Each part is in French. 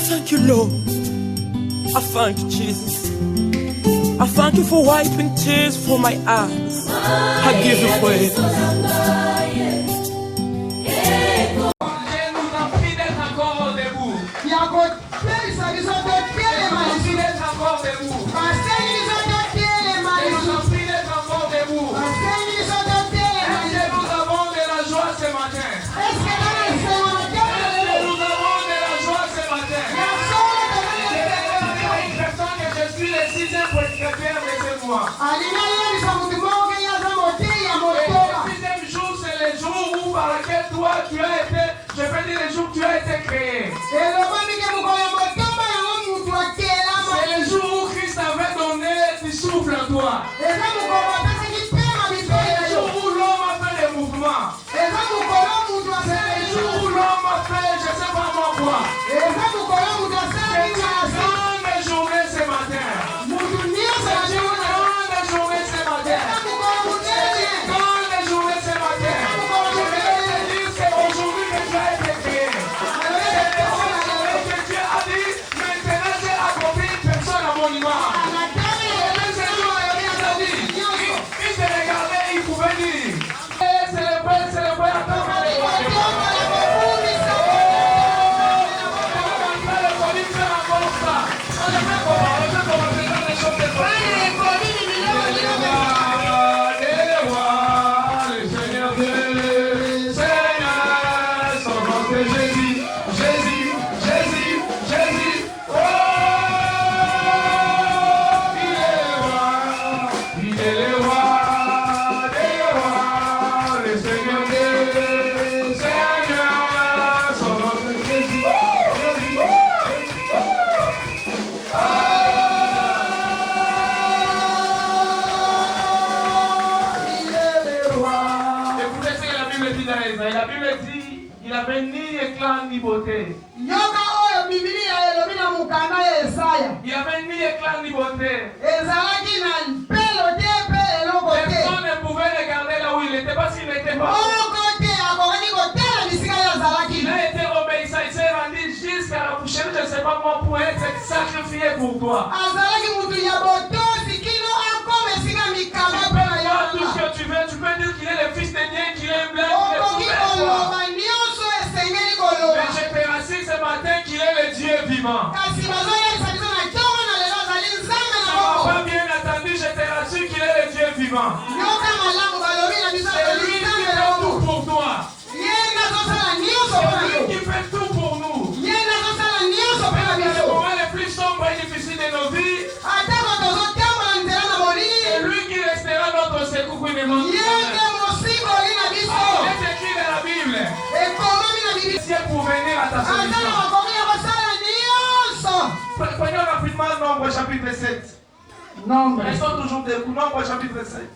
thank you, Lord. I thank you, Jesus. I thank you for wiping tears from my eyes. I give you praise. Tu as été, je peux dire les jours où tu as été créé. C'est le jour où Christ avait donné du souffle en toi. C'est le jour où l'homme a fait les mouvements. C'est le jour où l'homme a fait je ne sais pas moi quoi. C'est une grande journée ce matin. C'est une grande journée ce matin. La Bible dit, il avait ni éclat ni beauté. Il avait ni éclat ni beauté. Personne ne pouvait regarder là où il était parce qu'il n'était pas. Il a été obéissant, il s'est rendu jusqu'à la coucher, je ne sais pas moi, pour être sacrifié pour toi. Tout ce que tu veux, tu peux dire qu'il est le fils de Dieu, qu'il est blanc, qu'il est tout. Mais je te rassure ce matin qu'il est le Dieu vivant. Ça m'a pas bien entendu, je te rassure qu'il est le Dieu vivant. C'est lui qui fait tout pour toi. C'est lui qui fait tout pour nous. Dans les moments les plus sombres et difficiles de nos vies, c'est lui qui restera notre secours pour les moments. Il est écrit dans la Bible. C'est pour venir à ta solution. Prenons rapidement Nombre chapitre 7. Restons toujours debout. Nombre chapitre 7.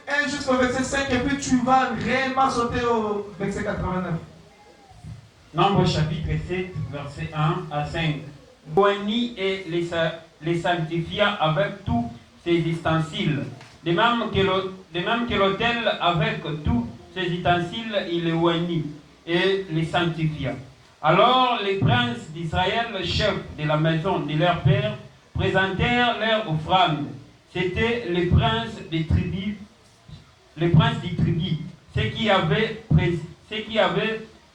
Un jusqu'au verset 5 et puis tu vas réellement sauter au verset 89. Nombre chapitre 7, verset 1 à 5. Boigny et les sanctifia avec tous ses ustensiles. De même que l'autel avec tous ses ustensiles, il les oignit et les sanctifia. Alors les princes d'Israël, chefs de la maison de leur père, présentèrent leur offrande. C'étaient les princes des tribus, ceux qui avaient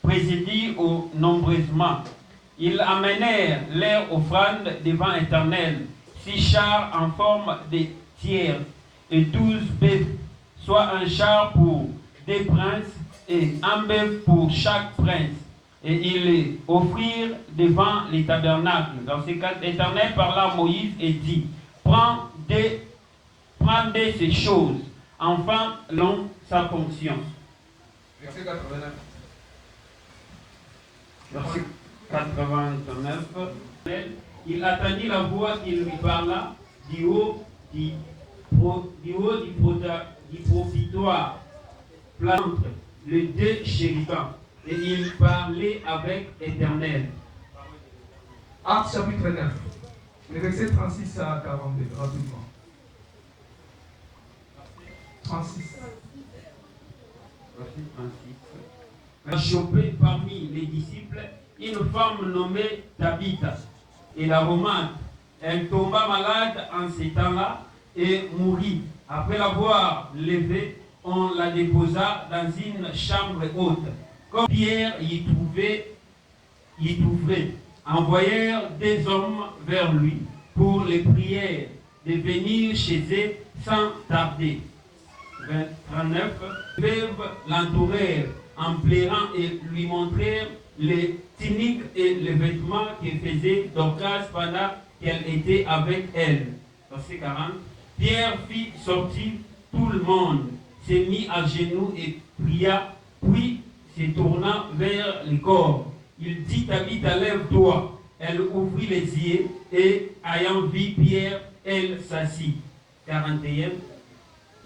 présidé au nombreusement. Ils amenèrent leur offrande devant l'Éternel, 6 chars en forme de tierces et 12 bœufs, soit un char pour 2 princes et un bœuf pour chaque prince. Et ils les offrirent devant les tabernacles. Dans ces cas, l'Éternel parla à Moïse et dit, prends de ces choses, enfin l'ont sa fonction. Verset 89. Verset 89. Il attendit la voix qui lui parla du haut du profitoire, plante les 2 chérubins, et il parlait avec l'Éternel. Actes chapitre 9, les versets 36 à 42, rapidement. 36. Verset a chopé parmi les disciples une femme nommée Tabitha et la Romane. Elle tomba malade en ces temps-là et mourut. Après l'avoir levée, on la déposa dans une chambre haute. Comme Pierre y trouvait, envoyèrent des hommes vers lui pour les prières de venir chez eux sans tarder. 39. Les veuves l'entourèrent en pleurant et lui montrèrent les tuniques et les vêtements que faisait Dorcas pendant qu'elle était avec elle. Verset 40. Pierre fit sortir tout le monde, se mit à genoux et pria, puis se tourna vers le corps. Il dit, Tabitha, lève-toi. Elle ouvrit les yeux et, ayant vu Pierre, elle s'assit. 41.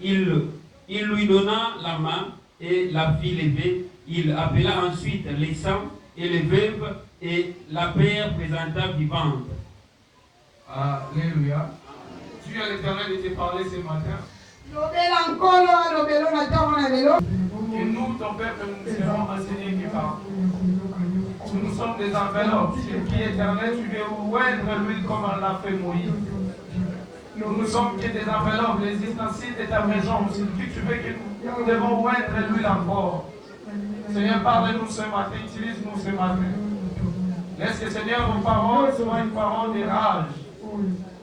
Il lui donna la main et la fit lever. Il appela ensuite les saints et les veuves et la père présenta vivante. Alléluia. Dieu à l'Éternel était parlé ce matin. Et nous, ton peuple, nous serons enseignés qui parle. Nous sommes des enveloppes. Et qui éternel, tu veux oindre l'huile comme on l'a fait Moïse. Nous ne sommes que des enveloppes, les ustensiles de ta maison. C'est que tu veux que nous devons oindre l'huile encore. Seigneur, parle-nous ce matin, utilise-nous ce matin. Laisse que, Seigneur, vos paroles soient une parole de rage.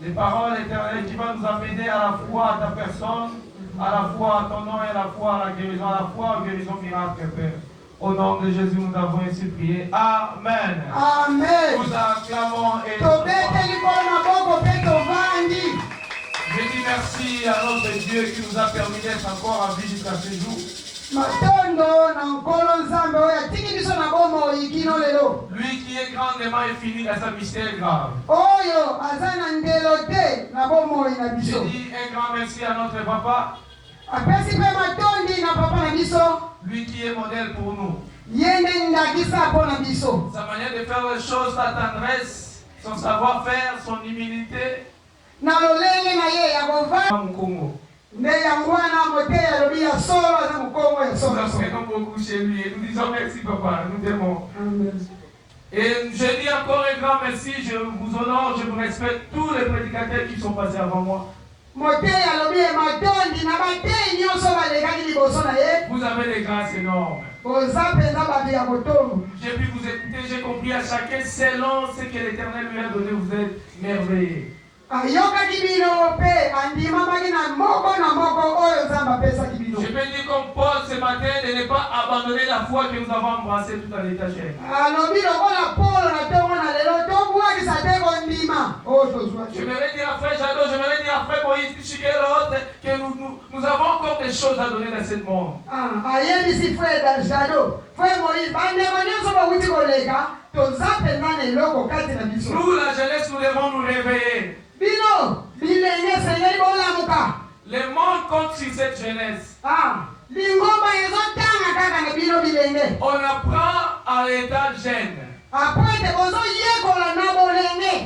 Des paroles éternelles qui vont nous amener à la fois à ta personne, à la fois à ton nom et à la fois à la guérison, à la fois à la guérison miracle, Père. Au nom de Jésus, nous avons ainsi prié. Amen. Amen. Nous acclamons et je dis merci à notre Dieu qui nous a permis d'être encore en vie jusqu'à ce jour. Lui qui est grandement infini dans sa mystère grave. Je dis un grand merci à notre papa. Lui qui est modèle pour nous. Sa manière de faire les choses, sa tendresse, son savoir-faire, son humilité. Nous apprenons beaucoup chez lui et nous disons merci papa, nous t'aimons. Et je dis encore un grand merci, je vous honore, je vous respecte tous les prédicateurs qui sont passés avant moi. Vous avez des grâces énormes. J'ai pu vous écouter, j'ai compris à chacun selon ce que l'Éternel lui a donné, vous êtes merveilleux. Je peux dire comme Paul ce matin de ne pas abandonner la foi que nous avons embrassée tout à l'étagère. J'aimerais dire à frère Jadot, j'aimerais dire à frère Moïse, que nous avons encore des choses à donner dans cette monde. Nous, la jeunesse, nous devons nous réveiller. Le monde compte sur cette jeunesse. On apprend à l'état jeune.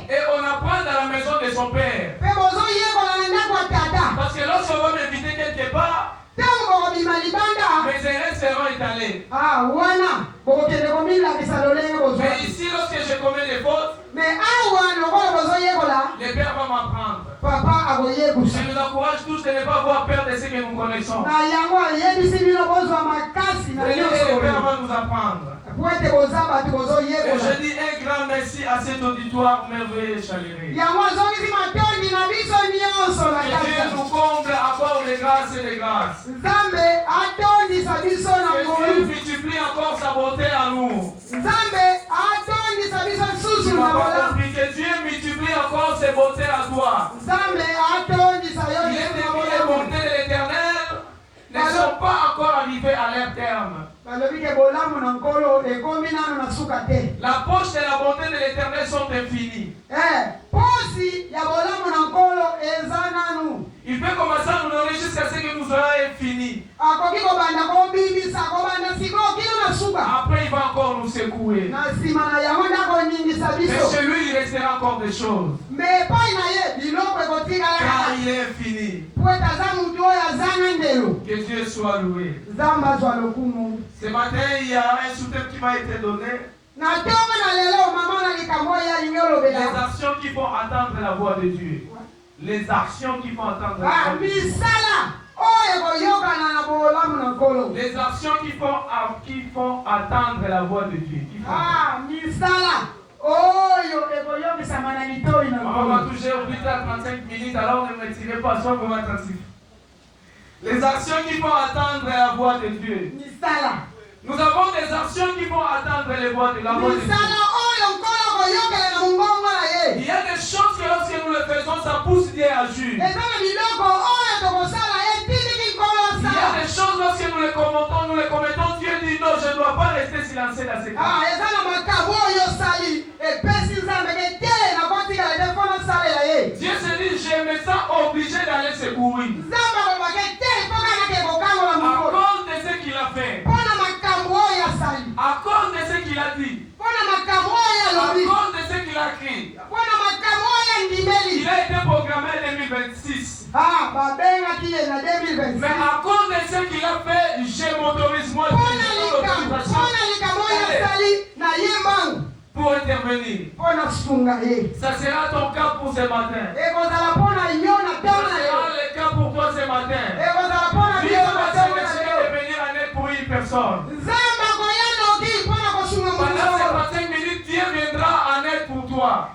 Et on apprend dans la maison de son père. Parce que lorsqu'on va m'inviter quelque part, mes erreurs seront étalées. Mais ici, lorsque je commets des fautes, le Père va m'apprendre. Je nous encourage tous de ne pas avoir peur de ce que nous connaissons. Le Père va nous apprendre. Et je dis un grand merci à cet auditoire merveilleux et chaleureux. Que Dieu nous comble à part les grâces et les grâces. Que Dieu multiplie encore sa beauté à nous. Que Dieu multiplie encore ses beautés à toi. Il est écrit les bontés de l'Éternel ne sont pas encore arrivées à leur terme. La poche et la bonté de l'Éternel sont infinies. Il peut commencer à nous nourrir jusqu'à ce que nous soyons infinis. Après, il va encore nous secouer. Mais chez lui, il restera encore des choses. Car il est infini. Que Dieu soit loué. Ce matin, il y a un sous-thème qui m'a été donné. Les actions qui font attendre la voix de Dieu. Les actions qui font attendre la voix de Dieu. Les actions qui font attendre la voix de Dieu. On va toucher au plus tard 35 minutes, alors ne me tirez pas sur vos attentifs. Les actions qui font attendre la voix de Dieu. Nous avons des actions qui vont attendre les voix de la voix de Dieu. Il y a des choses que lorsque nous les faisons, ça pousse Dieu à agir. Il y a des choses lorsque nous les commettons, Dieu dit non, je ne dois pas rester silencieux dans ces cas. Dieu se dit, je me sens obligé d'aller secourir. À cause de ce qu'il a fait. À cause de ce qu'il a dit. À cause de ce qu'il a écrit. Il a été programmé en 2026. Mais à cause de ce qu'il a fait, je m'autorise moi pour intervenir. Ça sera ton cas pour ce matin. Ça sera le cas pour toi ce matin. Dieu va se retirer de venir en aide pour une personne. Pendant ces 35 minutes, Dieu viendra en aide pour toi.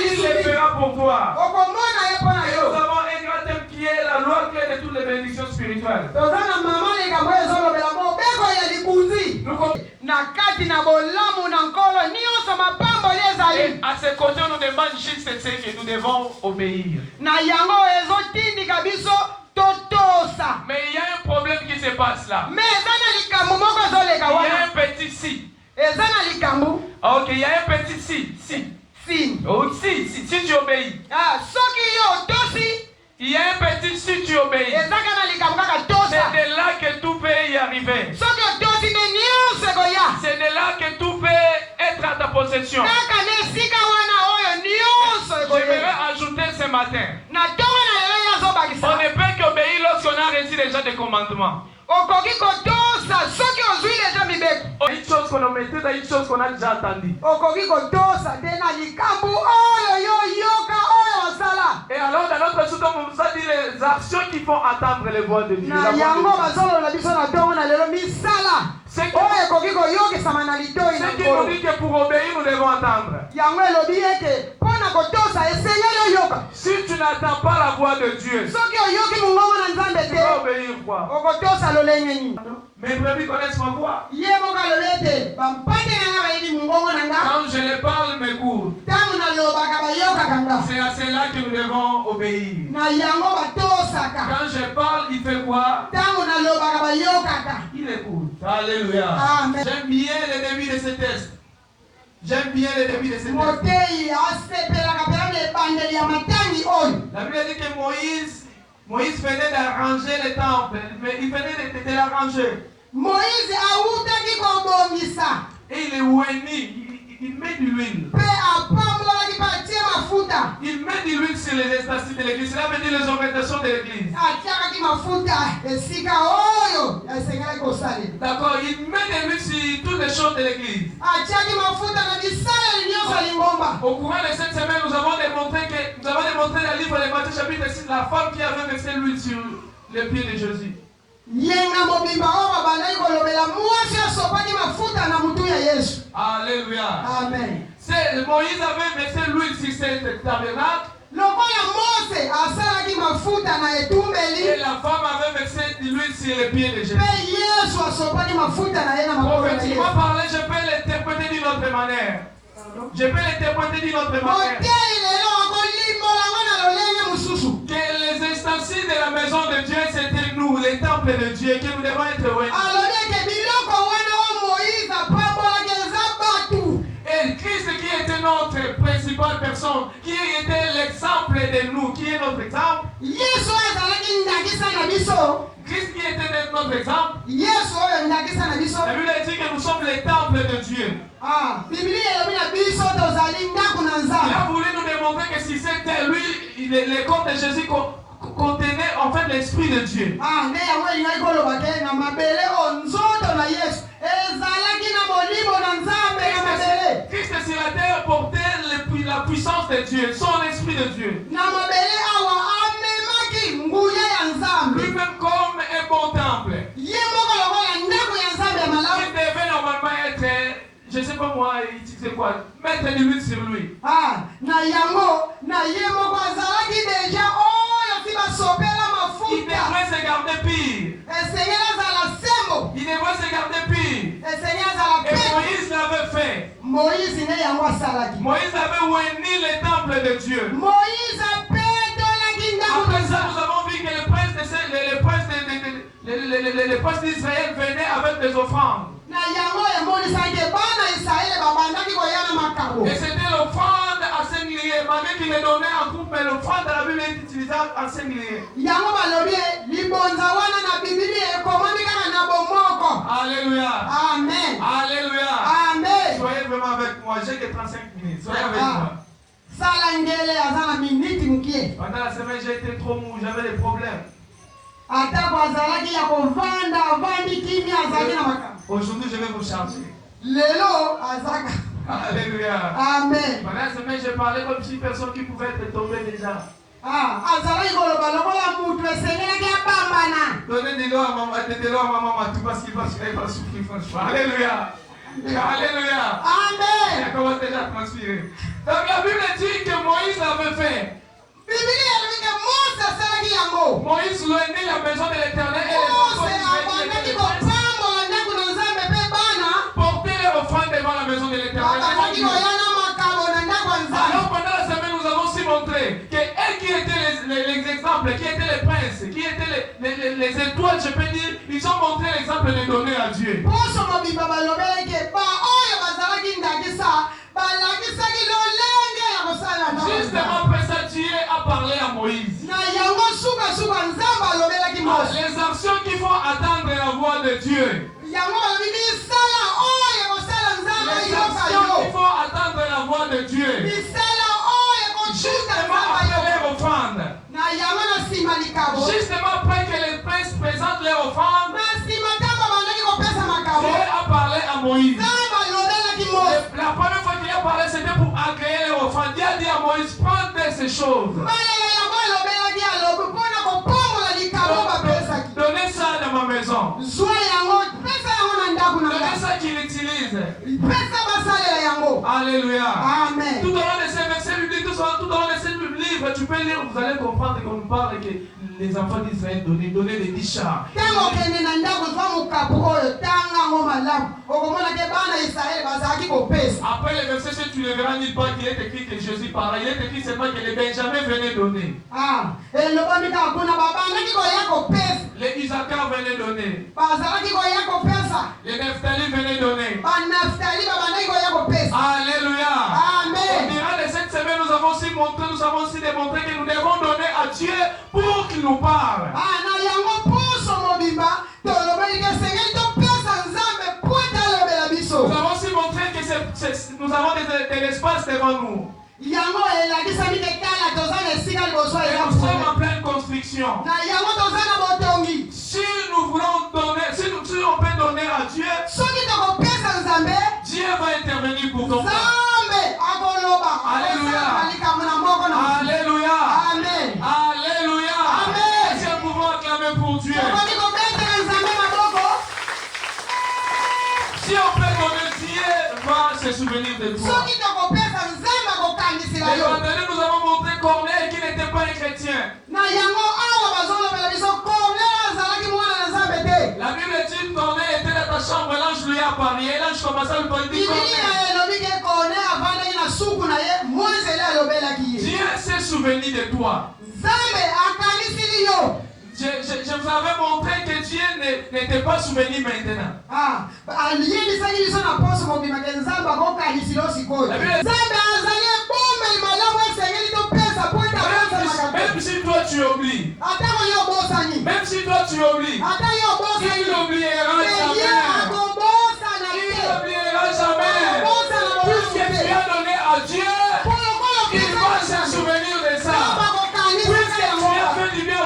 Il le fera pour toi. Et nous avons un grand thème qui est la loi clé de toutes les bénédictions spirituelles. Et à ce côté, on nous demande juste ce que nous devons obéir. Mais il y a un problème qui se passe là. Il y a un petit si. Ok, il y a un petit si. Oh, si tu obéis. Il y a un petit si tu obéis. C'est de là que tout peut y arriver. C'est de là que tout peut être à ta possession. J'aimerais ajouter ce matin. On ne peut qu'obéir lorsqu'on a reçu déjà des commandements. Une chose qu'on a mettée dans une chose qu'on a déjà entendue. Et alors dans notre sous-thème, on nous a dit les actions qui font attendre les voix de Dieu. Ce qui nous dit que pour obéir, nous devons attendre. Si tu n'attends pas la voix de Dieu, tu vas obéir quoi? Mes brebis connaissent ma voix. Quand je les parle, mes cours. C'est à cela que nous devons obéir. Quand je parle, il fait quoi? Il écoute. Alléluia. J'aime bien le début de ce test. La Bible dit que Moïse venait d'arranger le temple. Il venait de l'arranger. Et il est ouéni. Il met de l'huile. Il met de l'huile sur les statues de l'église. Cela veut dire les orientations de l'église. D'accord, il met de l'huile sur toutes les choses de l'église. Au courant de cette semaine, nous avons démontré dans le livre de Matthieu chapitre 6, la femme qui avait versé l'huile sur les pieds de Jésus. Alléluia. Amen. Moïse avait versé l'huile sur cette tabernacle. Et la femme avait versé de l'huile sur les pieds de Jésus. Prophétiquement parlé, je peux l'interpréter d'une autre manière. Que les ustensiles de la maison de Dieu, c'était nous, les temples de Dieu, que nous devons être oués. Et Christ qui était notre principale personne, qui était l'exemple de nous, qui est notre exemple. Christ qui était notre exemple. La Bible dit que nous sommes les temples de Dieu. Il a voulu nous démontrer que si c'était lui, le corps de Jésus contenait en fait l'Esprit de Dieu. Christ sur la terre portait la puissance de Dieu, son Esprit de Dieu. Lui-même comme un bon temple. Il devait normalement être, je ne sais pas moi, c'est quoi, mettre de l'huile sur lui. Il devrait se garder pire. Il devrait se garder pire. Et Moïse l'avait fait. Moïse avait uni le temple de Dieu. Après ça, nous avons vu que les princes d'Israël venaient avec des offrandes. Et c'était l'offrande à singulier. Malgré qu'il les donnait en groupe, mais l'offrande à la Bible est utilisée en singulier. Alléluia. Amen. Alléluia. Amen. Soyez vraiment avec moi. J'ai que 35 minutes. Soyez avec moi. Pendant la semaine, j'ai été trop mou. J'avais des problèmes. Aujourd'hui, je vais vous charger. Alléluia. Amen. Pendant la semaine, j'ai parlé comme si personne qui pouvait être tombé déjà. Donnez des lois à maman Matou parce qu'il va souffrir franchement. Alléluia. Alléluia. Amen. Il commence déjà à transpirer. Donc la Bible dit que Moïse l'avait fait. Moïse l'a né la maison de l'Éternel et les porter les offrandes devant la maison de l'Éternel. Alors pendant la semaine, nous avons aussi montré que qui étaient les exemples, qui étaient les princes, qui étaient les étoiles, je peux dire, ils ont montré l'exemple de donner à Dieu. Justement après ça, Dieu a parlé à Moïse. Les actions qui font attendre la voix de Dieu. Les actions qui font attendre la voix de Dieu. Justement après les offrandes. Justement après que les princes présentent les offrandes, Dieu a parlé à Moïse. La première fois qu'il a parlé, c'était pour accueillir les offrandes. Dieu a dit à Moïse, prends ces choses. Donnez ça dans ma maison. Donnez ça qu'il utilise. Alléluia. Amen. Tout au long de ces versets bibliques, tout au long de ces livres, tu peux lire, vous allez comprendre qu'on nous parle que les enfants d'Israël donnaient des 10 chars. Après les versets, si tu ne verras nulle part qu'il est écrit que Jésus parlait, il est écrit seulement que les Benjamins venaient donner. Les Isaacar venaient donner. Les Nephtali venaient donner. Alléluia. Amen. Au durant de cette semaine, nous avons aussi démontré que nous devons donner à Dieu pour qu'il nous parle. Nous avons aussi montré que nous avons de l'espace devant nous. Et nous sommes en pleine construction. Si nous voulons donner, si on peut donner à Dieu, Dieu va intervenir pour ton cas. Alléluia. Alléluia. Amen. Alléluia. Amen. Est-ce que nous pouvons acclamer pour Dieu? Si on peut donner, Dieu va se souvenir de toi. Et maintenant, nous avons montré Corneille qui n'était pas un chrétien. La Bible dit que Corneille était dans ta chambre, l'ange lui a parlé. Et l'ange commençait à lui parler. Dieu s'est souvenu de toi. Je vous avais montré que Dieu n'était pas souvenu maintenant. Même si toi tu oublies. Même si toi tu oublies. Il n'oubliera jamais. Il n'oubliera jamais. Puisque tu as donné à Dieu, il va se souvenir de ça. Puisque tu as fait du bien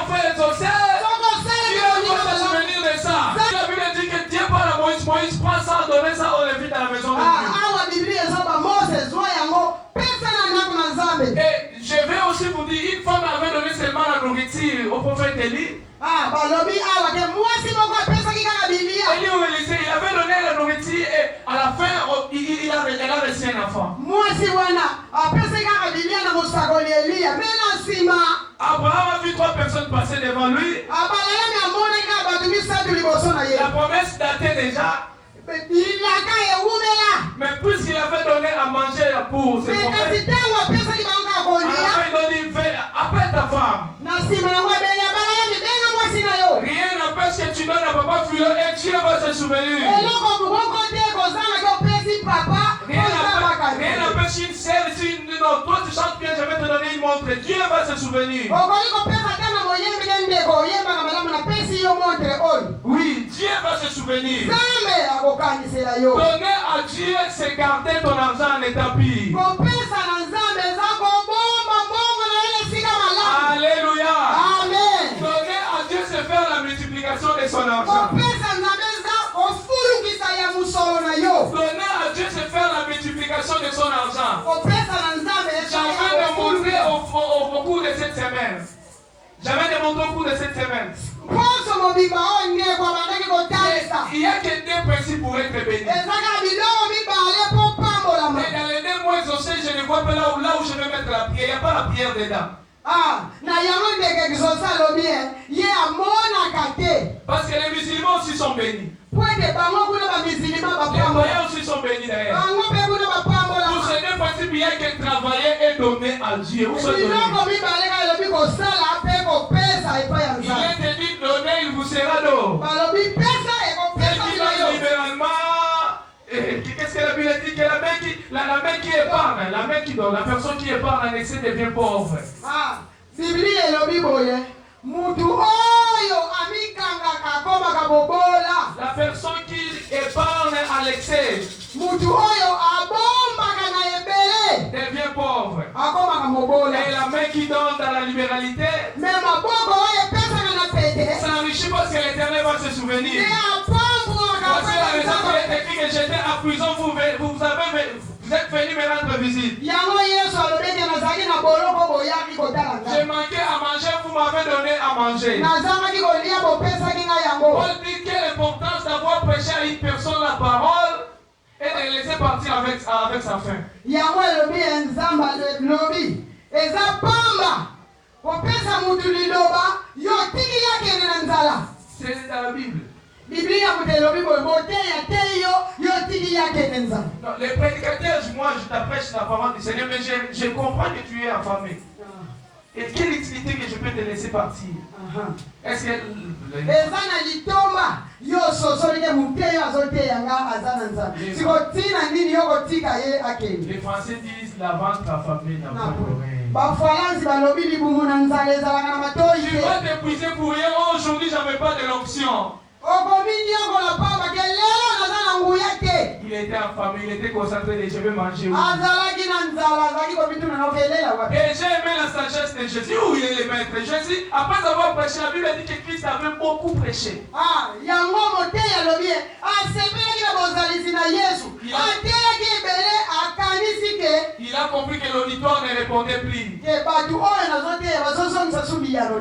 Et je vais aussi vous dire, une femme avait donné seulement la nourriture au prophète Élie. Élie ou Élisée, il avait donné la nourriture et à la fin, elle a reçu un enfant. Abraham a vu 3 personnes passer devant lui. La promesse datait déjà. Mais puisqu'il avait donné à manger pour ses prophètes, il dit, appelle ta femme. Rien n'empêche que tu donnes à papa Philo et Dieu va se souvenir. Rien n'empêche une sœur, non, toi tu chantes bien, je vais te donner une montre. Dieu va se souvenir. Oui, Dieu va se souvenir. Donner à Dieu, c'est garder ton argent en état pire. Alléluia. Amen. Donner à Dieu, c'est faire la multiplication de son argent. Donner à Dieu, c'est faire la multiplication de son argent. J'avais démontré au cours de cette semaine. Au cours de cette semaine. Il n'y a que 2 principes pour être béni. Et dans les 2 mois exaucés, je ne vois pas là où je vais mettre la prière. Il n'y a pas la prière dedans. Parce que les musulmans aussi sont bénis. Les croyants aussi sont bénis d'ailleurs. Pour ces 2 principes, il n'y a que travailler et donner à Dieu. Il est dit donner, il vous sera donné. Libéralement, qu'est-ce que la Bible dit? Que la main qui épargne, la main qui donne, la personne qui épargne en excès devient pauvre. La personne qui épargne à l'excès devient pauvre. Et la main qui donne dans la libéralité s'enrichit parce que l'Éternel va se souvenir. Voici la raison qui est écrit que j'étais en prison, vous êtes venu me rendre visite. J'ai manqué à manger, vous m'avez donné à manger. Paul dit quelle importance d'avoir prêché à une personne la parole et de le laisser partir avec sa faim. C'est dans la Bible. Non, les prédicateurs, moi je t'apprêche la parole du Seigneur, mais je comprends que tu es affamé. Et quelle utilité que je peux te laisser partir? Est-ce que les Français disent la vente affamée n'a pas d'oreille. Tu vas t'épuiser pour rien. Aujourd'hui, j'avais pas de l'onction. Il était affamé, il était concentré, je vais manger. Et j'ai aimé la sagesse de Jésus. Où il est le maître? Jésus, après avoir prêché, la Bible dit que Christ avait beaucoup prêché. Il a compris que l'auditoire ne répondait plus.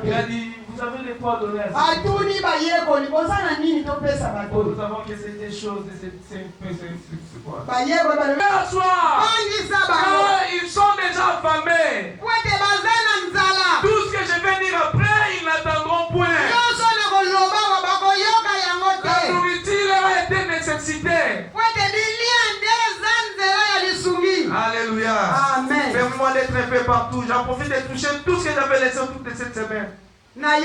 Il a dit, vous avez les quoi donner à Nous savons que c'est des choses, c'est quoi? Ce soir, ils sont déjà affamés. Tout ce que je vais dire après, ils n'attendront point. La nourriture a été nécessitée. Alléluia. Amen. Fais-moi d'être un peu partout. J'en profite de toucher tout ce que j'avais laissé toute cette semaine. La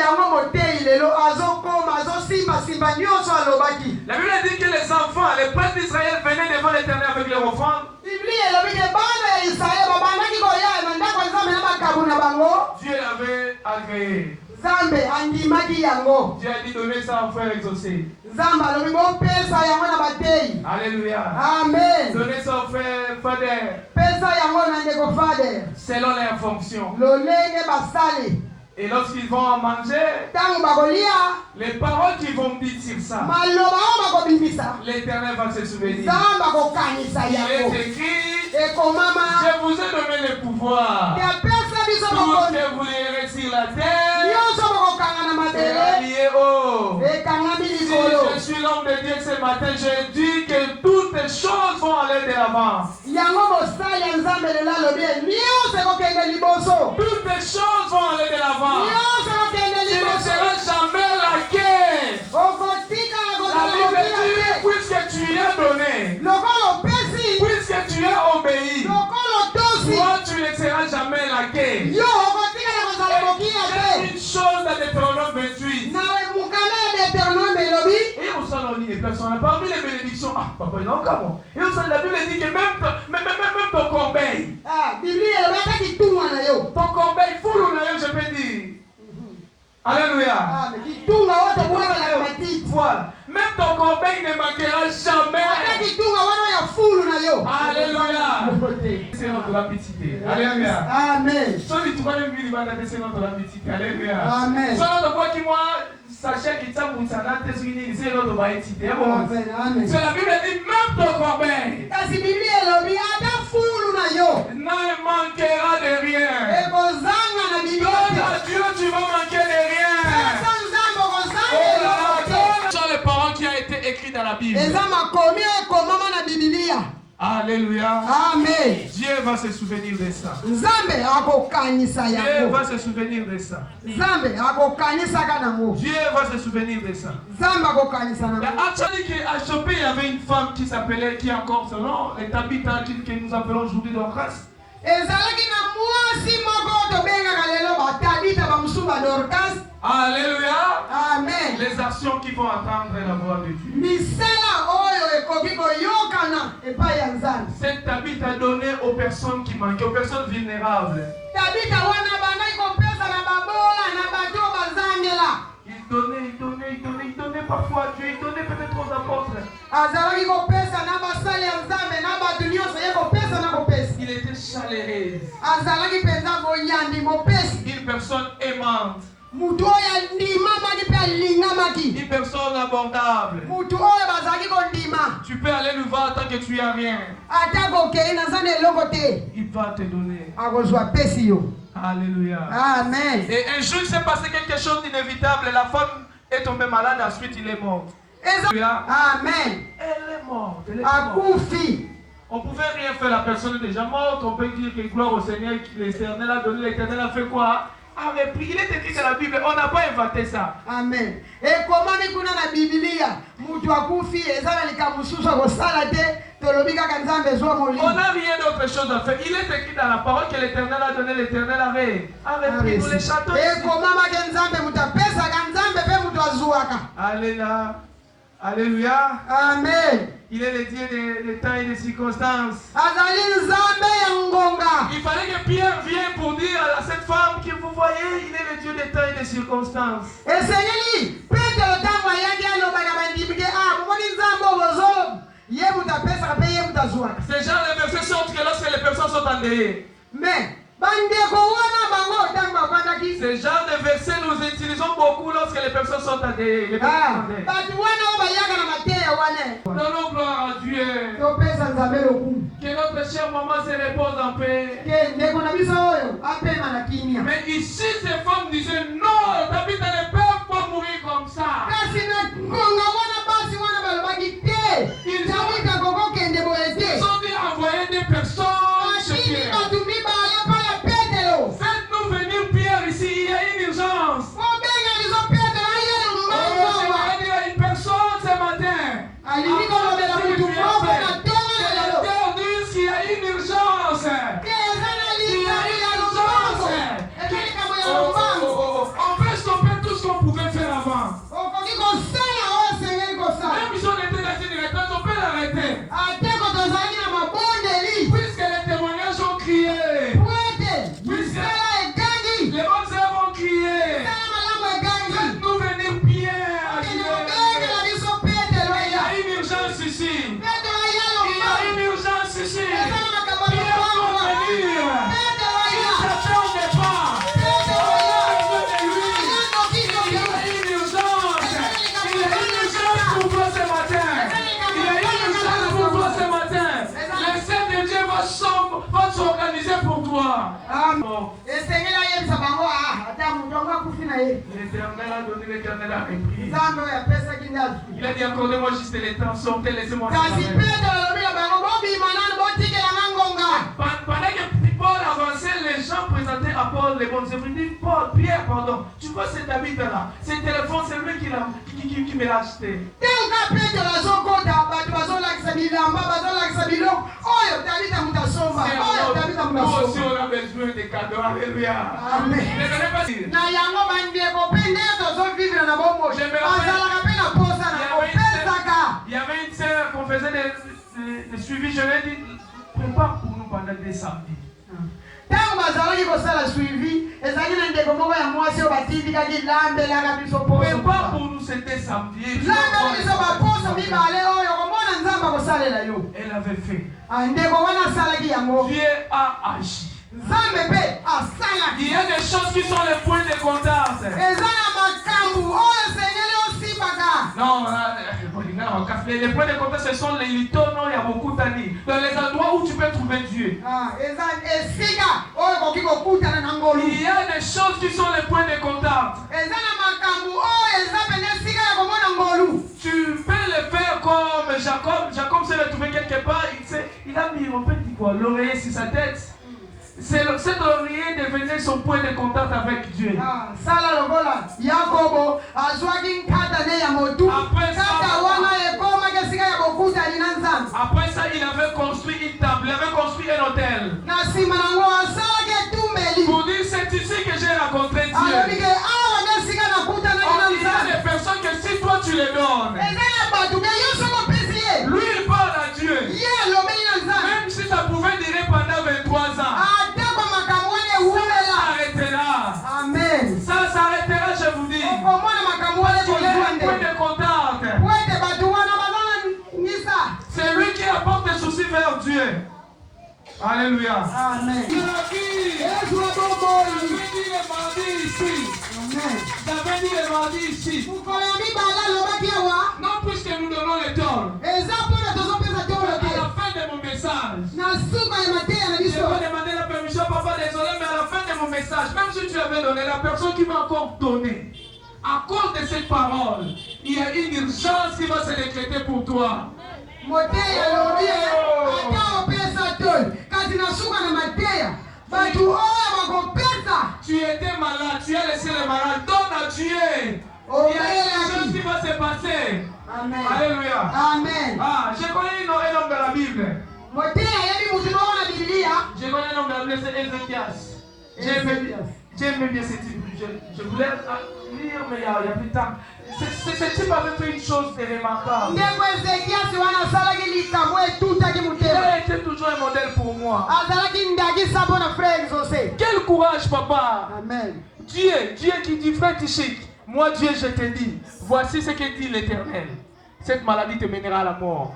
Bible dit que les enfants, les princes d'Israël venaient devant l'Éternel avec leur offrande. Dieu l'avait agréé. Dieu a dit donner ça aux frères exaucés. Alléluia. Amen. Donner ça aux frères faders. Selon leur fonction. Et lorsqu'ils vont en manger, les paroles qu'ils vont dire sur ça, l'Éternel va se souvenir. Il est écrit, je vous ai donné le pouvoir la terre nyonso bokokanga na sera mabele lié au. ekangami Si likolo. je suis l'homme de Dieu ce matin, je dis que toutes les choses vont aller de l'avant. yango mosali ya nzambe lelo alobi nyonso ekokende liboso. Toutes les choses vont aller de l'avant. nyonso ekokende Tu ne liboso. seras jamais laqué. okotikala La kozala Bible mokila dit, te. puisque tu as donné, lokola opesi, puisque tu as obéi, lokola otosi, toi tu ne seras jamais laqué. yo okotikala kozala mokila C'est te. une chose dans Deutéronome 28. na mokanda ya Deutéronome elobi Et on s'en a les personnes. Parmi les bénédictions, ah, papa, il y en a encore bon. Et on s'en la Bible dit que même ton corbeille, biblia elobi ata kitunga na yo. ton corbeille, foule na yo, je peux dire. Alléluia. kitunga wote bwaka matiti. Voilà. Même ton corbeille ne manquera ata jamais. kitunga wana ya fulu na yo. Alléluia. C'est notre rapidité. Alléluia. Amen. Celui qui va le vivre, c'est notre rapidité. Alléluia. Amen. Soit notre quoi qui moi, sachez qu'il t'a mon salat, c'est notre rapidité. Amen. Amen. C'est la Bible dit même ton corbeille kasi biblia elobi ata fulu na yo ne manquera de rien. ekozanga na biblia Donne te. à Dieu, tu vas manquer de rien. Eza nzambe okozanga Oh là eloko te. là, ce sont les paroles qui ont été écrites dans la Bible. eza makomi ekomama na biblia. Alléluia. Amen. Dieu va se souvenir de ça. nzambe akokanisa Dieu yango. va se souvenir de ça. nzambe akokanisaka nango. Dieu va se souvenir de ça. nzambe akokanisa nango. Actually, à Chopé, il y avait une femme qui s'appelait, qui est encore son nom, les Tabitha, que nous appelons aujourd'hui Dorcas. ezalaki na mwasi moko tobengaka lelo batabita bamusuba Dorcas. Alléluia. Amen. Les actions qui vont entendre la voix de Dieu. misala oyo ekoki koyokana epai ya nzambe. Cette Tabitha a donné aux personnes qui manquent, aux personnes vulnérables. tabita wana bandaki kopesa na babola na bato bazangela. Il donnait parfois à Dieu, il donnait peut-être aux apôtres. azalaki kopesa na basali ya nzambe na bato nyonso ye kopesa na kopesa. Il était chaleureux. azalaki mpenza boyandi mopesi. Une personne aimante. mutu oyo andimamaki mpe alingamaki. Une personne abordable. mutu oyo bazalaki kondima. Tu peux aller le voir tant que tu n'as rien. ata kokei naza na eloko te. Il va te donner. akozwa pesi yo. Alléluia. Amen. Et un jour, il s'est passé quelque chose d'inévitable. La femme est tombée malade, ensuite il est mort. Alléluia. Amen. Elle est morte. Elle est morte. akufi. On ne pouvait rien faire, la personne est déjà morte. On peut dire que gloire au Seigneur, l'Éternel a donné, l'Éternel a fait quoi? Il est écrit dans la Bible, on n'a pas inventé ça. Amen. ekomami kuna na biblia mutu akufi eza na likambo mosusu akosala te tolobi kaka nzambe ezwa On molimo. n'a rien d'autre chose à faire. Il est écrit dans la parole que l'Éternel a donné, l'Éternel a repris. Nous les chantons ici. ekomamaki nzambe mutu apesaka nzambe mpe mutu azwaka. Alléluia. Alléluia. Amen. Il est le Dieu des temps et des circonstances. azali nzambe ya ngonga. Il fallait que Pierre vienne pour dire à cette femme que vous voyez, il est le Dieu des temps et des circonstances. esengeli petelo ntango ayaki alobaka bandimi ke momoni nzambe obozo ye mutu apesaka mpe ye mutu azwaka. Ces gens de versets sortent que lorsque les personnes sont endeuillées. mais bandeko wana bango ntango bafandaki. Ces genres de versets nous utilisons beaucoup lorsque les personnes sont endeuillées. Les personnes sont endeuillées. bato wana oyo bayaka na mateya wana. Donnons gloire à Dieu. topesa nzambe lokumu. Que notre chère maman se repose en paix. ke ndeko na biso oyo apema na kimia. Mais ici, ces femmes disaient non, David ne peut pas mourir comme ça. kasi na ngonga wana basi wana balobaki te tabika kokokende boye te. Ils ont dit envoyer des personnes chez atini Pierre. bato mibale mpa ya petelo. Faites-nous venir Pierre ici, il y a une urgence. obenga biso petelo ayena Oh, mbangowa. il y a une personne ce matin. alingi kolobela mutu moko na tonga na lelo. Disent qu'il y a une urgence. te eza na Il y a likambo une ya lombango. eza urgence. likambo ya lombango. On peut stopper tout ce qu'on pouvait faire avant. okoki kosala oyo osengeli kosala. Même si on était dans une retraite, on peut l'arrêter. ateko tozalaki na mabondeli. Puisque les témoignages ont crié. po ete misala egangi. Les bonnes œuvres ont crié. misala malamu egangi. Faites-nous venir Pierre à kende Dieu. kobengela biso petelo Il y ya. a une urgence ici. petelo ya Il y a lombango. une urgence ici. eza na makambo ya Pierre doit lombango. venir. petelo Il ya. s'attendait pas. petelo ya. Besoin de lui. ayanoki Il y a yoyo. une urgence. Il y a une urgence pour toi ce matin. Il y a une urgence pour toi ce matin. Le Saint de Dieu va s'organiser pour toi. esengeli ayebisa bango ata mutu L'Éternel a donné, l'Éternel a repris. nzambe oyo apesaki nde azwi Il a dit accordez-moi juste les temps, sortez, laissez-moi kasi faire. petro alobi na bango bobima nanu botikelanga ngonga Pendant que Paul avançait, les gens présentaient à Paul les bonnes œuvres. Il dit Paul, Pierre, pardon, tu vois cet habit-là, ce téléphone, c'est lui qui me l'a acheté. tenka petro azokota bato bazolakisa bilamba bazolakisa biloko oyo tabita mutu asomba oyo tabita mutu Nous aussi, asomba on a besoin de cadeaux. Alléluia. amen Ne venez pas dire. na yango bandeko mpe nde tozovivre na bomoi Je me rappelle- bazalaka mpe na posa na kopesaka Il y avait une sœur qu'on faisait des suivis, je lui ai dit prépare pour nous pendant des samedis. ntango bazalaki kosala suivi ezalaki na ndeko moko ya mwasi oyo batindikaki lambelaka biso Prépare pour poso nous c'était samedi. lambela biso baposo mibale oyo komona nzambe akosalela yo Elle avait fait. ndeko wana asalaki yango Dieu a agi. nzambe mpe asalaki Il y a des choses qui sont les points de contact. eza na makambo oyo senyeli osimbaka Non, les points de contact, ce sont les litons, non, il y a beaucoup d'années. Dans les endroits où tu peux trouver Dieu. eza esika oyo koki kokutana na ngolu Il y a des choses qui sont les points de contact. eza na makambo oyo eza pene esika ya komona ngolu Tu peux le faire comme Jacob. Jacob s'est retrouvé quelque part. Il a mis l'oreiller sur sa tête. Cet oreiller devenait son point de contact avec Dieu. sala lokola yakobo azwaki nkata ne ya motu nkata wana ekomaki esika ya bokutani na nzambe Après ça, il avait construit une table. Il avait construit un hôtel. na nsima nango asalaki etumbeli Pour dire, c'est ici que j'ai rencontré alobi Dieu. ke awa nde esika nakutanaki na Il y a nzambe des personnes que si toi tu les donnes, eza na bato me yo soko opesi ye lui il parle à Dieu. ye alobeli na nzambe Même si ça pouvait durer pendant 23 ans, atako makambo wana ça ewumela s'arrêtera. amen Ça s'arrêtera, je vous dis. okomona makambo wana Parce qu'il y a ekolela un point nde de contact. po ete bato wana baza na ngisa C'est lui qui apporte les soucis vers Dieu. Alléluia. amen yesu aboboli amen J'avais dit le mardi ici. mokolo ya mibale alobaki awa Non, puisque nous donnons le temps. eza mpona tozopesa tolo À te la fin de mon message, na suka ya mateya na je biso vais demander la permission, papa, désolé, mais à la fin de mon message, même si tu avais donné, la personne qui va encore donner, à cause de cette parole, il y a une urgence qui va se décréter pour toi. moteya alobi ata opesa tolo kasi na suka na mateya bato oyo bakopesa Tu étais malade, tu as laissé les malades, donne à Dieu. Il y a une chose qui va se passer. amen Alléluia. amen Ah, je connais un homme de la Bible. moteya yebi mutu moko na bibilia Je connais un homme de la Bible, c'est Ézéchias. J'aime bien ce type. Je voulais lire, mais il y a plus tard. Ce type avait fait une chose de remarquable. ndeko ezekiasi wana asalaki likambo etutaki Il motema a été toujours un modèle pour moi. azalaki ndakisa mpo na frere exaucé Quel courage, papa. amen Dieu qui dit, frère Tichik, moi Dieu, je te dis, voici ce que dit l'Éternel. Cette maladie te mènera à la mort.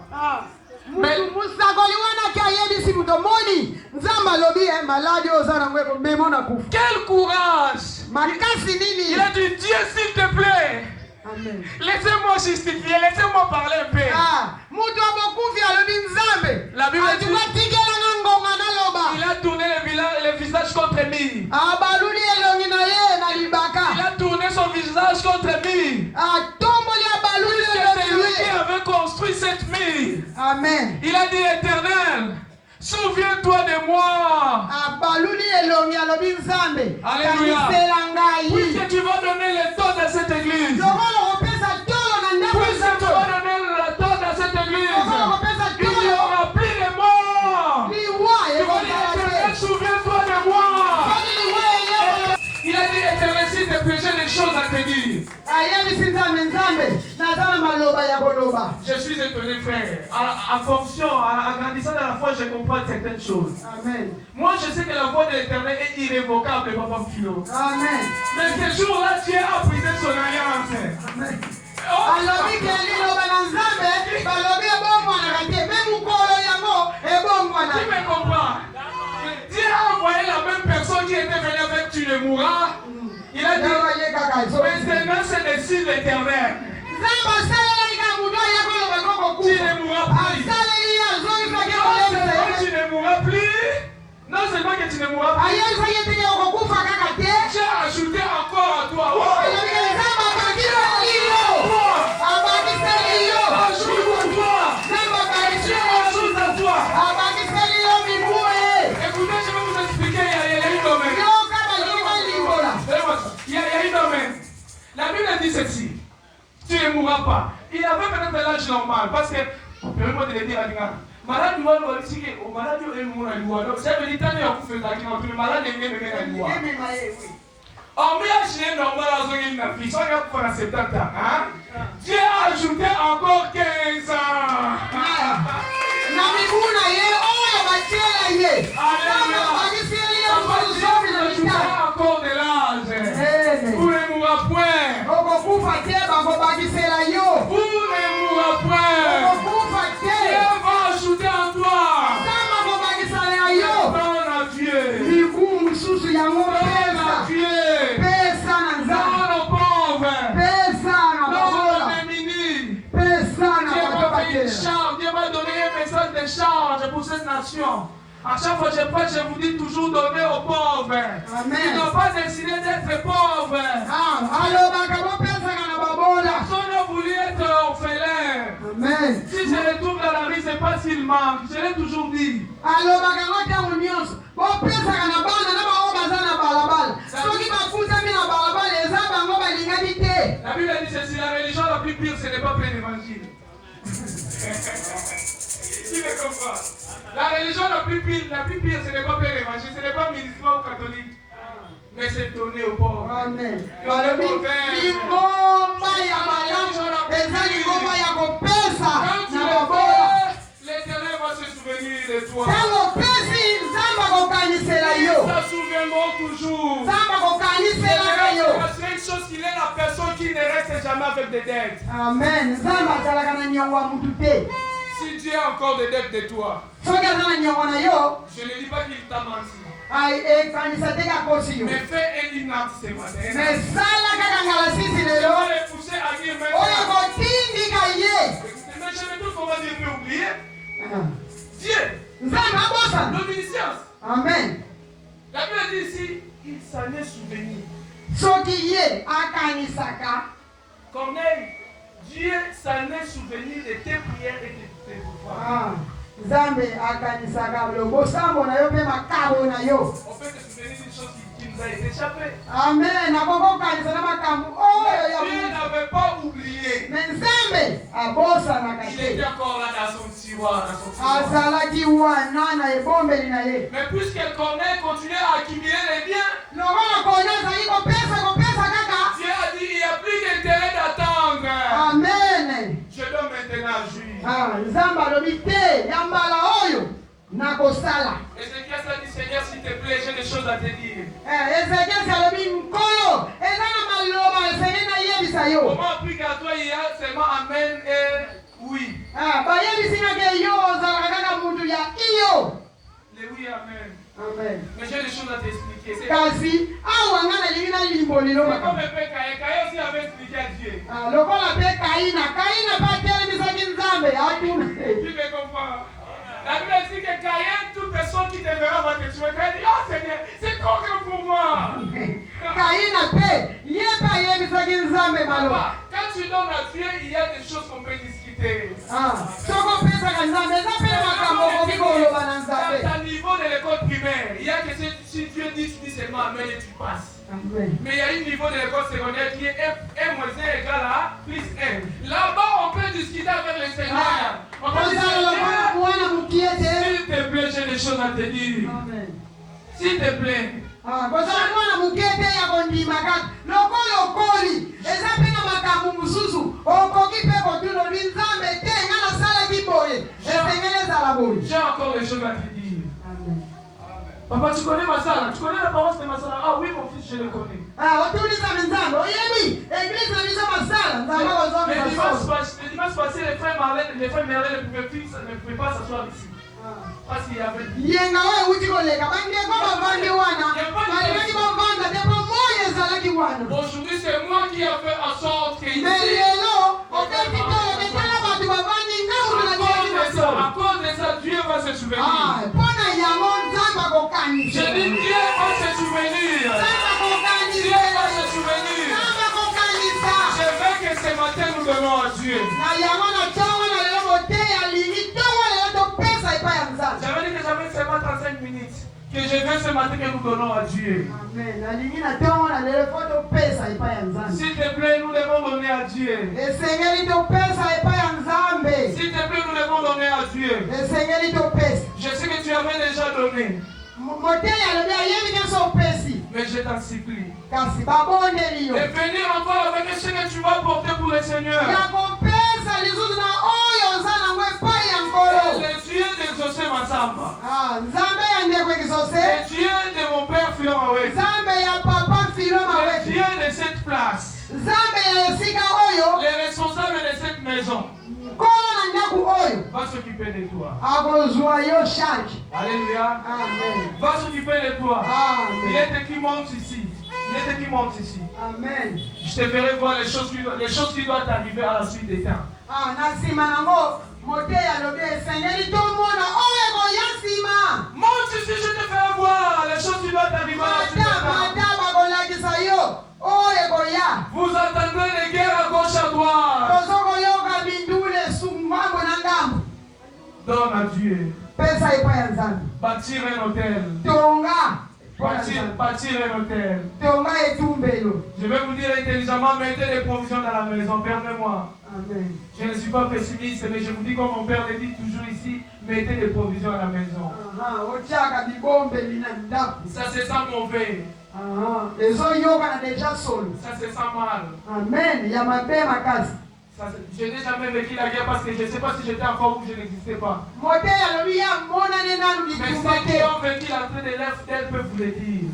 mutu musakoli wana aki ayebisi mutu omoni nzambe alobi maladi oyo oza nango ekomema na kufa Quel courage. makasi nini Il a dit, Dieu, s'il te plaît, amen laissez-moi justifier, laissez-moi parler un peu. mutu abokufi alobi nzambe La Bible dit, atukatikela ngonga naloba il a tourné le visage contre Mi. abaluli elongi na ye na libaka Il a tourné son visage contre Mi. atomboli abaluli C'est lui qui elongi avait construit cette mire. amen Il a dit, Éternel, souviens-toi de moi. abaluli elongi alobi nzambe Alléluia. kanisela ngai Puisque tu vas donner le temps dans cette église. lokolo kopesa tolo na ndako Puisque tu vas donner le temps dans cette église. Il y aura plus de morts. liwa Tu vas dire, Éternel, souviens-toi de moi. Il a dit, Éternel, si tes péchés, des choses à te dire. ayebisi nzambe nzambe naza na maloba ya koloba Je suis étonné, frère. En fonction, en grandissant dans la foi, je comprends certaines choses. amen Moi, je sais que la voix de l'Éternel est irrévocable, Papa Philo. amen Mais ce jour-là, Dieu a brisé son alliance. alobi ke liloba na nzambe balobi ebongwanaka te me mokolo yango Tu ebongwana me comprends? Dieu a envoyé la même personne qui était venue avec tu ne mourras. Il a dit, ye kaka maintenant c'est le signe l'Éternel. nzambe asalelaki ka mutu aya koloba Tu kokokufa ne mourras plus. asaleli ye azongisaki Non kolebisa seulement ye tu ne mourras plus. Non seulement que tu ne mourras plus. ayebisaki eteke okokufa kaka te J'ai ajouté encore à toi. Oh, normal. Parce que, permettez-moi de le dire à l'ingénieur. Malade du monde, on dit que le malade est le monde. Donc, ça veut dire que le malade est le monde. En mieux, normal, à 70 ans. Dieu a ajouté encore 15 ans. Encore de l'âge. Vous ne mourrez point. Vous ne mourrez point. Dieu va ajouter en toi. Donne à Dieu. Donne à Dieu. Donne aux pauvres. Donne aux démunis. Dieu va donner un message de charge pour cette nation. À chaque fois que je prêche, je vous dis toujours donner aux pauvres. Ils n'ont pas décidé d'être pauvres. Personne n'a voulu être orphelin. Amen. Si je les trouve dans la rue, ce n'est pas s'ils manquent. Je l'ai toujours dit. La Bible dit ceci, la religion la plus pire, ce n'est pas plein d'évangile. Qui me comprend? La religion la plus pire, ce n'est pas plein d'évangile, ce n'est pas musulman ou catholique. Mais c'est donné aux pauvres. Amen. L'Éternel va se souvenir de toi. Ça souviendra toujours. C'est une chose qu'il est la personne qui ne reste jamais avec des dettes. Amen. Si Dieu a encore des dettes de toi, je ne dis pas qu'il t'a menti. Mais fais un hymne ce matin. Mais les pousser à dire maintenant. Mais je me trouve qu'on va dire mais oublier. Dieu, l'omniscience. Amen. La Bible dit ici, il s'en est souvenu. Corneille, Dieu s'en est souvenu de tes prières et de tes devoirs. Zambe akanisaka lobosambo na yo pe makabo na yo. On peut te souvenir d'une chose qui nous a échappé. Amen. Akoko kanisa na makambo. Dieu n'avait pas oublié. Mais Zambe abosa na Il kate. était encore là dans son tiroir. Azalaki wana na ebombeli na ye. Mais puisque Corneille continuait à accumuler les biens, Lokola konya zali kopesa kaka. Dieu a dit il n'y a plus d'intérêt d'attendre. Amen. Je dois maintenant jouir. Nzambe alobi te yambala oyo nakosala. Ézéchias a dit Seigneur s'il te plaît j'ai des choses à te dire. Ezekiel alobi nkolo eza na maloba esengeli nayebisa yo. Comment applique à toi il y a seulement amen et oui. Bayebisingaki yo ozalaka kaka mutu ya iyo. Le oui amen. Amen. Mais j'ai des choses à t'expliquer. C'est Kasi awa nga nalingi nalimbo liloba. comme Caïn aussi avait expliqué à Dieu. Lokola pe Kaina pa atelemisaki Nzambe atuna. Tu me comprends? La Bible dit que Caïn, toute personne qui te verra va te tuer. Caïn dit, oh Seigneur, c'est trop grand pour moi. Kaina pe ye pa yebisaki Nzambe maloba. Quand tu donnes à Dieu, il y a des choses qu'on peut discuter. Soko pesaka Nzambe eza pe makambo okoki koloba na Nzambe. À niveau de l'école primaire, il y a que si Dieu dit, tu dis seulement amen et tu passes. Amen. Mais il y a un niveau de l'école secondaire qui est 1 moins 1 égale à plus 1. Là-bas, on peut discuter avec le Seigneur. On peut dire, s'il te plaît, j'ai des choses à te dire. Amen. S'il te plaît. Kozala mwana mukete ya kondima kaka lokola okoli eza mpe na makambo mosusu okoki mpe kotuna olobi Nzambe te nga nasalaki boye esengeli ezala boye. J'ai encore des choses à te dire. Papa, tu connais ma salle? Tu connais la parole de ma salle? Ah oui, mon fils, je le connais. Otulisa Nzambe oyebi eglise na biso masala Nzambe kozongela Le dimanche passé, les frères Merlin ne pouvaient pas s'asseoir ici. Parce qu'il y avait... yenga oyo euti koleka bandeko bavandi wana balekaki bavanda depo moyo ezalaki wana. Aujourd'hui, c'est moi qui ai fait en sorte que ici... Mais lelo okeki tolo ketala bato bavandi ngambu nakiaki masolo. À cause de ça, Dieu va se souvenir. Mpona yango Nzambe akokanisa. Je dis Dieu va se souvenir. Nzambe akokanisa. Dieu va se souvenir. Nzambe akokanisa. Je veux que ce matin nous donnons à Dieu. Na yango na ntongo na lelo boteya lingi ntongo lelo topesa epai ya Nzambe. J'avais dit que j'avais seulement 35 minutes. Que je veux ce matin que nous donnons à Dieu. Amen. S'il te plaît, nous devons donner à Dieu. S'il te plaît, nous devons donner à Dieu. Je sais que tu avais déjà donné. Mais je t'en supplie. Et venir encore avec ce que tu vas porter pour le Seigneur. Le Dieu d'exaucer ma samba. Le Dieu de mon père Philomawe. Le Dieu de cette place. Les responsables de cette maison. Va s'occuper de toi. Alléluia. Va s'occuper de toi. Il est qui monte ici. Il est qui monte ici. Amen. Je te ferai voir les choses qui doivent arriver à la suite des temps. Monte ici, je te ferai voir les choses qui doivent arriver à la suite des temps. Vous entendrez les guerres à gauche à droite. Donne à Dieu. Bâtir un hôtel. Bâtir un hôtel. Je vais vous dire intelligemment, mettez des provisions dans la maison. Permets-moi. Je ne suis pas pessimiste, mais je vous dis comme mon père le dit toujours ici, mettez des provisions à la maison. Ça se sent mauvais. Ça se sent mal. Amen. Je n'ai jamais vécu la guerre parce que je ne sais pas si j'étais encore ou je n'existais pas. Mais ceux qui ont vécu l'entrée de l'Est peuvent vous le dire.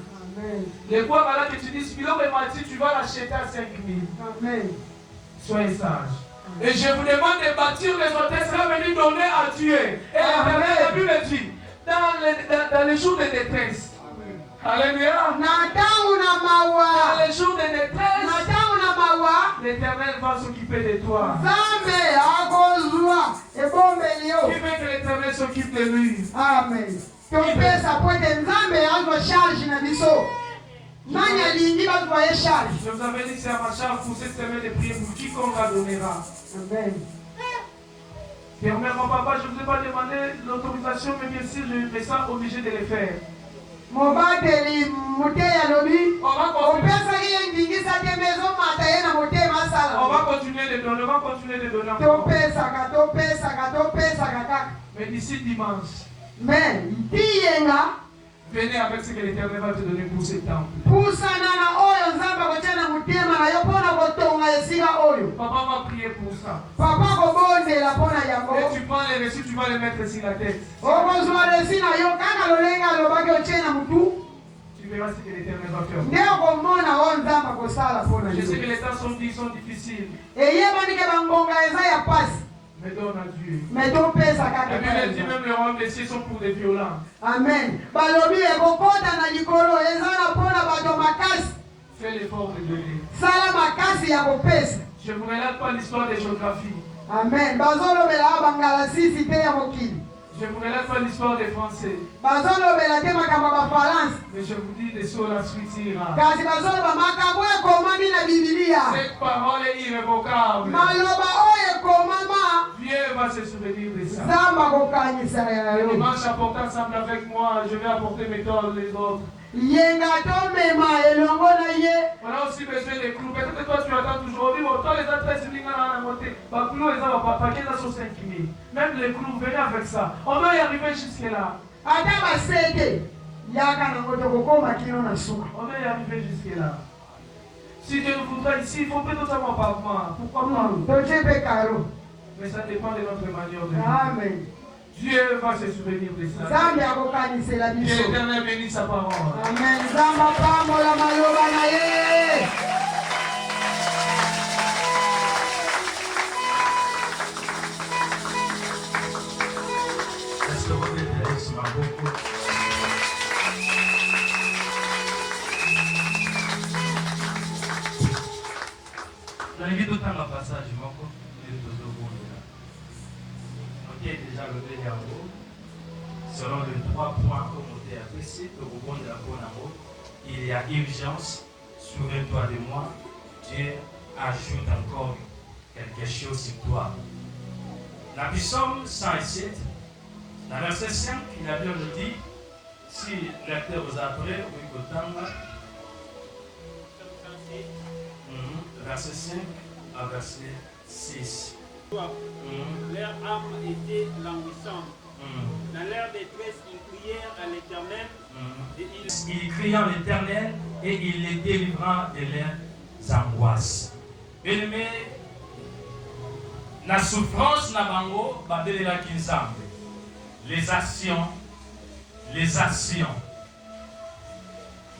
Les bois malades que tu dis, Philo et Mathieu, tu vas l'acheter à 5 000. Soyez sages. Et je vous demande de bâtir les hôtels, ça va venir donner à Dieu. Et la Bible dit, dans les jours de détresse. Alléluia. Dans les jours de détresse, l'Éternel va s'occuper de toi. Qui veut que l'Éternel s'occupe de lui? Amen. Je vous avais dit que c'est à ma charge pour cette semaine de prier pour quiconque la donnera. Amen. Permets-moi, papa, je ne vous ai pas demandé l'autorisation, mais bien sûr, je me sens obligé de le faire. On va continuer de donner, Mais d'ici dimanche, venez avec ce que l'Éternel va te donner pour ce temple. Papa va prier pour ça. Et tu prends les reçus, tu vas les mettre sur la tête. Tu verras ce que l'Éternel va faire. Je sais que les temps sont difficiles. Mais donne à Dieu. La Bible dit même les royaumes des cieux sont pour des violents. Amen. Fais l'effort de donner. Je ne vous relate pas l'histoire de géographie. Amen. Je ne vous relate pas l'histoire des Français. Mais je vous dis des choses la suite ira. Cette parole est irrévocable. Dieu va se souvenir de ça. Le dimanche, apporte ensemble avec moi. Je vais apporter mes toiles les autres. On a aussi besoin des clous. Peut-être que toi tu attends toujours. Toi les adresses, les clous, ils ont pas 5 000. Même les clous, venez avec ça. On va y arriver jusque-là. On va y arriver jusque-là. Si Dieu nous voudra ici, il faut peut-être savoir par moi. Pourquoi pas? Mais ça dépend de notre manière de vivre. Amen. Dieu va se souvenir de ça. Que l'Éternel bénisse sa parole. Amen. Est-ce que vous pouvez dire sur ma boucle? Dans les vidéos, dans le passage, déjà le Béliardo, selon les 3 points que vous avez appréciés, il y a urgence, souviens-toi de moi, Dieu ajoute encore quelque chose sur toi. Dans le psaume 107, dans le verset 5, la Bible dit, Si l'acteur vous a appris, oui, Kotanga. Verset 5 à verset 6. Leur âme était languissante. Dans leur détresse, ils crièrent à l'Éternel. Ils crièrent à l'Éternel et il les délivra de leurs angoisses. Bien-aimé, la souffrance na bango, babelela kinzambe. Les actions.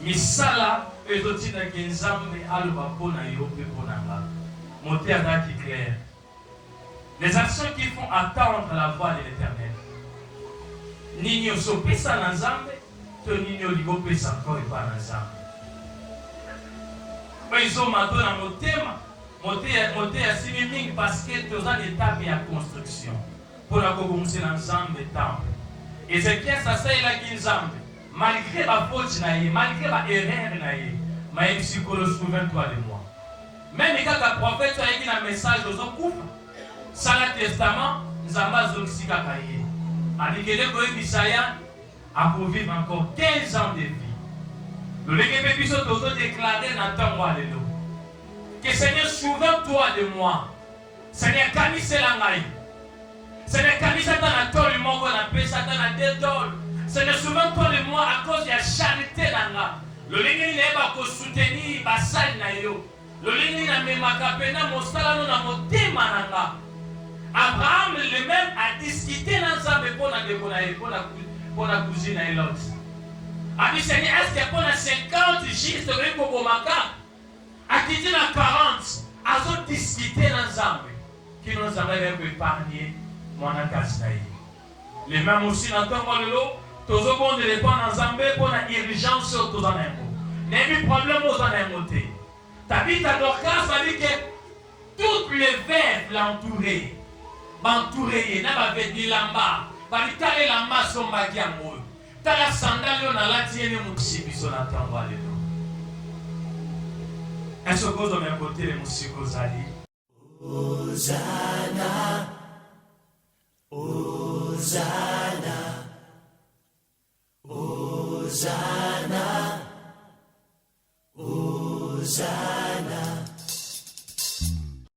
Misala ezotina kinzambe aloba pona yo pe pona nga. Moteur qui clair. Les actions qui font attendre la voix de l'Éternel. Nini osopesa na nzambe, to nini oligopesa encore epa na nzambe. Ils mato na motema, moteur simi mingi parce que toza l'étape ya construction. Pour la commencer na nzambe temple. Ézéchiel sasaelaki nzambe, malgré ma faute na ye, malgré ma erreur na ye, mais psychologue, souviens-toi de moi. Même quand le prophète a écrit un message aux autres, sans le testament, nous avons aussi cacaillé. Anikele Koé Bisaya a pour vivre encore 15 ans de vie. Le Légué Biso Tozo déclaré dans ton roi de l'eau. Que Seigneur, souviens-toi de moi. Seigneur, Kanise Langaï. Seigneur, Kanise Tanator, le Mongo, la paix, Satan a détol. Seigneur, souviens-toi de moi à cause de la charité Langa. Le Légué n'est pas pour soutenir Bassal Nayo. Le Légué n'a même pas pena Mostala non a moté Mananga. Abraham lui-même a discuté ensemble pour la cousine et l'autre. A dit Seigneur, est-ce qu'il y a pour 50 jours de pour Bomaka? A dit 40, a discuté ensemble. Qui nous avait épargné mon acasnaï. Les mêmes aussi dans ton rôle, tous les bons de répondre ensemble pour la urgence sur tous en un mot. N'est-ce pas problème aux en un mot? Ta vie, ta Dorcas, ça dit que toutes les verres l'entouraient. M'entourer, n'a pas fait ni lamba, pas dit t'allais lamba son bagui amoureux. T'as la sandale, on a la tienne, mon chibiso n'a pas envoyé. Est-ce que vous avez un côté les musiques ali? Hosanna, Hosanna, Hosanna, Hosanna.